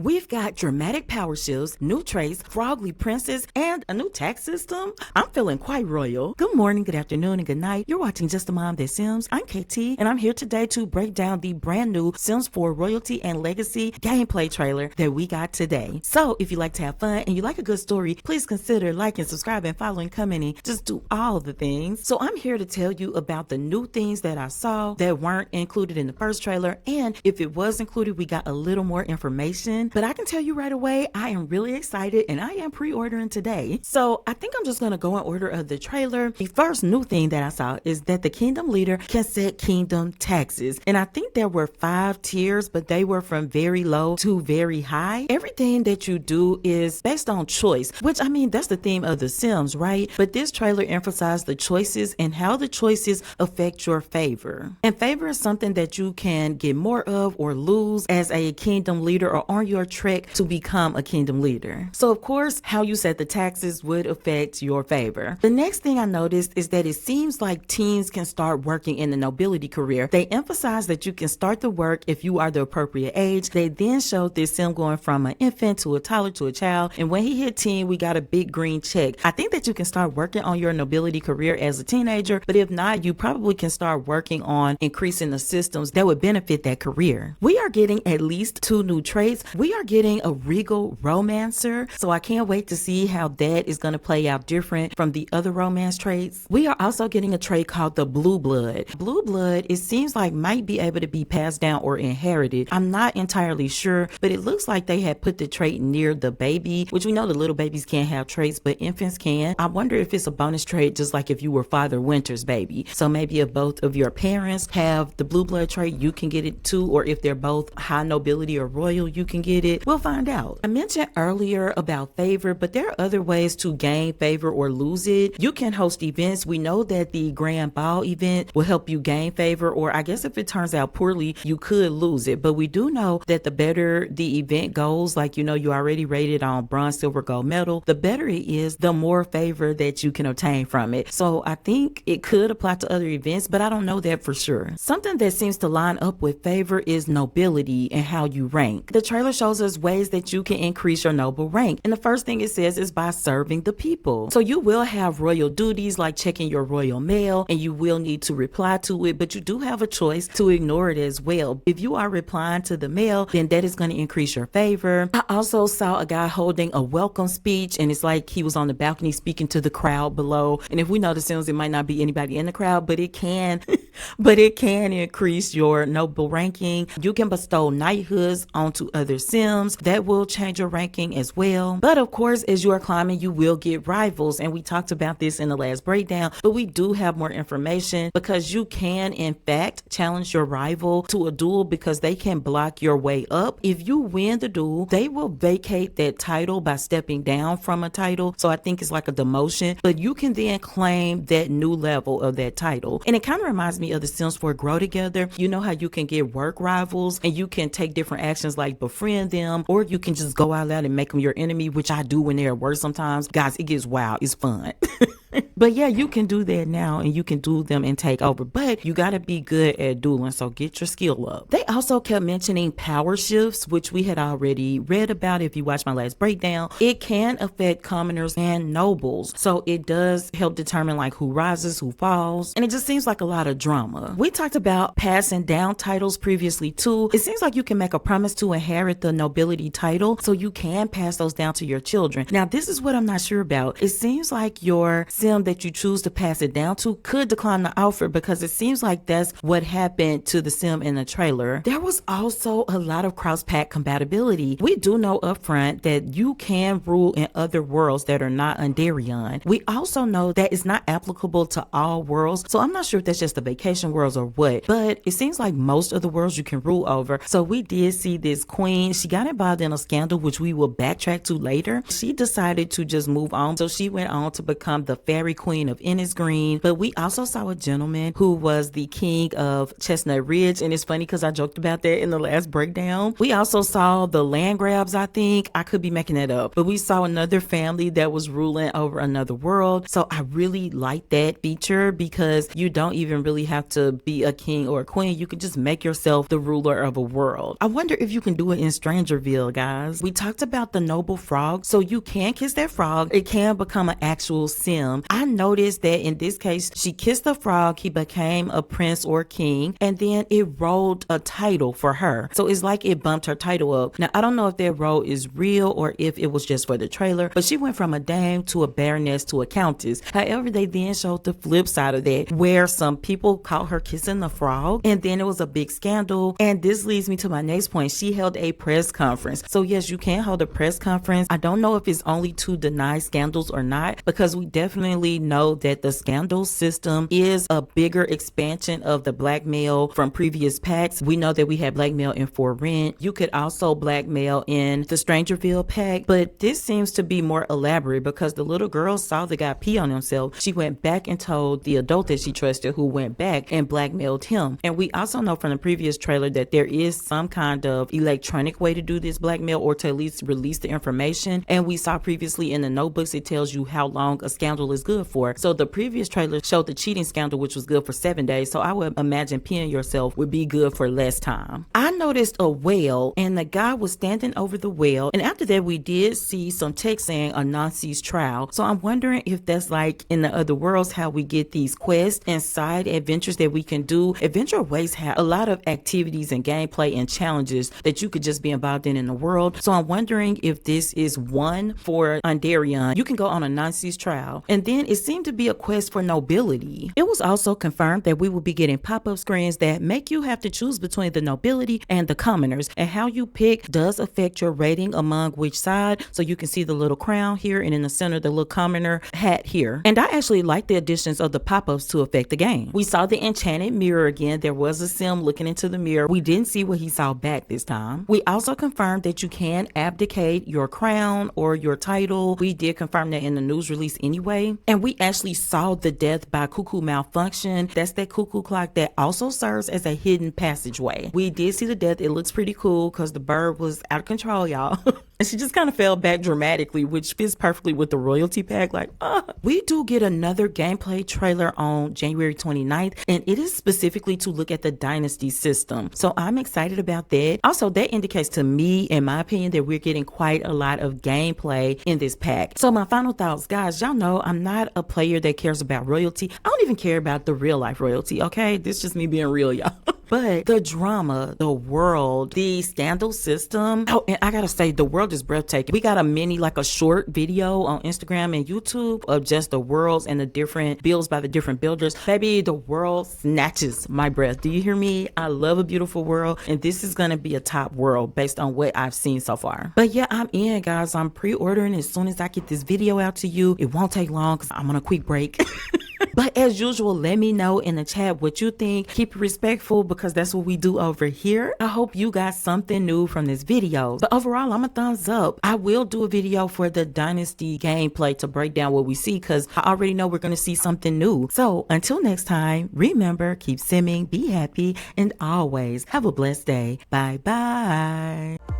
We've got dramatic power shifts, new traits, frogly princes, and a new tax system. I'm feeling quite royal. Good morning, good afternoon, and good night. You're watching Just a Mom That Sims. I'm KT, and I'm here today to break down the brand new Sims 4 Royalty and Legacy gameplay trailer that we got today. So if you like to have fun and you like a good story, please consider liking, subscribing, following, commenting. Just do all the things. So I'm here to tell you about the new things that I saw that weren't included in the first trailer, and if it was included, we got a little more information. But I can tell you right away, I am really excited and I am pre-ordering today. So I think I'm just going to go in order of the trailer. The first new thing that I saw is that the kingdom leader can set kingdom taxes. And I think there were 5 tiers, but they were from very low to very high. Everything that you do is based on choice, which I mean, that's the theme of The Sims, right? But this trailer emphasized the choices and how the choices affect your favor. And favor is something that you can get more of or lose as a kingdom leader or on your trek to become a kingdom leader. So of course, how you set the taxes would affect your favor. The next thing I noticed is that it seems like teens can start working in the nobility career. They emphasize that you can start the work if you are the appropriate age. They then showed this sim going from an infant to a toddler to a child. And when he hit teen, we got a big green check. I think that you can start working on your nobility career as a teenager, but if not, you probably can start working on increasing the systems that would benefit that career. We are getting at least 2 new traits. We are getting a regal romancer, so I can't wait to see how that is going to play out different from the other romance traits. We are also getting a trait called the blue blood. Blue blood, it seems like might be able to be passed down or inherited. I'm not entirely sure, but it looks like they had put the trait near the baby, which we know the little babies can't have traits, but infants can. I wonder if it's a bonus trait, just like if you were Father Winter's baby. So maybe if both of your parents have the blue blood trait, you can get it too, or if they're both high nobility or royal, you can get it. We'll find out. I mentioned earlier about favor, but there are other ways to gain favor or lose it. You can host events. We know that the grand ball event will help you gain favor, or I guess if it turns out poorly, you could lose it. But we do know that the better the event goes, like, you know, you already rated on bronze, silver, gold medal, the better it is, the more favor that you can obtain from it. So I think it could apply to other events, but I don't know that for sure. Something that seems to line up with favor is nobility and how you rank. The trailer shows us ways that you can increase your noble rank. And the first thing it says is by serving the people. So you will have royal duties like checking your royal mail, and you will need to reply to it, but you do have a choice to ignore it as well. If you are replying to the mail, then that is going to increase your favor. I also saw a guy holding a welcome speech, and it's like he was on the balcony speaking to the crowd below. And if we know The Sims, it might not be anybody in the crowd, but it can but it can increase your noble ranking. You can bestow knighthoods onto other Sims. That will change your ranking as well. But of course, as you are climbing, you will get rivals. And we talked about this in the last breakdown, but we do have more information because you can, in fact, challenge your rival to a duel because they can block your way up. If you win the duel, they will vacate that title by stepping down from a title. So I think it's like a demotion, but you can then claim that new level of that title. And it kind of reminds me of The Sims 4 Grow Together. You know how you can get work rivals and you can take different actions like befriend them, or you can just go out loud and make them your enemy, which I do when they're at work sometimes. Guys, it gets wild. It's fun. But yeah, you can do that now and you can duel them and take over, but you got to be good at dueling, so get your skill up. They also kept mentioning power shifts, which we had already read about if you watched my last breakdown. It can affect commoners and nobles, so it does help determine like who rises, who falls, and it just seems like a lot of drama. We talked about passing down titles previously too. It seems like you can make a promise to inherit the nobility title, so you can pass those down to your children. Now, this is what I'm not sure about. It seems like your Sim that you choose to pass it down to could decline the offer because it seems like that's what happened to the Sim in the trailer. There was also a lot of cross-pack compatibility. We do know upfront that you can rule in other worlds that are not Underion. We also know that it's not applicable to all worlds, so I'm not sure if that's just the vacation worlds or what, but it seems like most of the worlds you can rule over. So we did see this queen. She got involved in a scandal, which we will backtrack to later. She decided to just move on, so she went on to become the fairy queen of Ennis Green, but we also saw a gentleman who was the king of Chestnut Ridge, and it's funny because I joked about that in the last breakdown. We also saw the Landgrabs, I think. I could be making that up, but we saw another family that was ruling over another world. So I really like that feature because you don't even really have to be a king or a queen. You can just make yourself the ruler of a world. I wonder if you can do it in Strangerville, guys. We talked about the noble frog, so you can kiss that frog. It can become an actual sim. I noticed that in this case, she kissed the frog, he became a prince or king, and then it rolled a title for her. So it's like it bumped her title up. Now, I don't know if that roll is real or if it was just for the trailer, but she went from a dame to a baroness to a countess. However, they then showed the flip side of that, where some people caught her kissing the frog, and then it was a big scandal. And this leads me to my next point. She held a press conference. So yes, you can hold a press conference. I don't know if it's only to deny scandals or not, because we definitely know that the scandal system is a bigger expansion of the blackmail from previous packs. We know that we had blackmail in For Rent. You could also blackmail in the Strangerville pack, but this seems to be more elaborate because the little girl saw the guy pee on himself. She went back and told the adult that she trusted, who went back and blackmailed him. And we also know from the previous trailer that there is some kind of electronic way to do this blackmail, or to at least release the information. And we saw previously in the notebooks, it tells you how long a scandal is good for. So the previous trailer showed the cheating scandal, which was good for 7 days. So I would imagine peeing yourself would be good for less time. I noticed a whale, and the guy was standing over the whale. And after that, we did see some text saying Anansi's trial. So I'm wondering if that's like in the other worlds, how we get these quests and side adventures that we can do. Adventure Waste have a lot of activities and gameplay and challenges that you could just be involved in the world. So I'm wondering if this is one for Andarion. You can go on Anansi's trial. And then it seemed to be a quest for nobility. It was also confirmed that we will be getting pop-up screens that make you have to choose between the nobility and the commoners, and how you pick does affect your rating among which side. So you can see the little crown here, and in the center the little commoner hat here. And I actually like the additions of the pop-ups to affect the game. We saw the enchanted mirror again. There was a sim looking into the mirror. We didn't see what he saw back this time. We also confirmed that you can abdicate your crown or your title. We did confirm that in the news release anyway. And we actually saw the death by cuckoo malfunction. That's that cuckoo clock that also serves as a hidden passageway. We did see the death. It looks pretty cool because the bird was out of control, y'all. And she just kind of fell back dramatically, which fits perfectly with the royalty pack. Like, we do get another gameplay trailer on January 29th, and it is specifically to look at the dynasty system. So I'm excited about that. Also, that indicates to me, in my opinion, that we're getting quite a lot of gameplay in this pack. So my final thoughts, guys, y'all know I'm not a player that cares about royalty. I don't even care about the real life royalty, okay? This is just me being real, y'all. But the drama, the world, the scandal system. Oh, and I gotta say, the world is breathtaking. We got a mini, like a short video on Instagram and YouTube of just the worlds and the different builds by the different builders. Baby, the world snatches my breath. Do you hear me? I love a beautiful world, and this is gonna be a top world based on what I've seen so far. But yeah, I'm in, guys. I'm pre-ordering as soon as I get this video out to you. It won't take long because I'm on a quick break. But as usual, let me know in the chat what you think. Keep it respectful because that's what we do over here. I hope you got something new from this video. But overall, I'm a thumbs up. I will do a video for the Dynasty gameplay to break down what we see because I already know we're going to see something new. So until next time, remember, keep simming, be happy, and always have a blessed day. Bye-bye.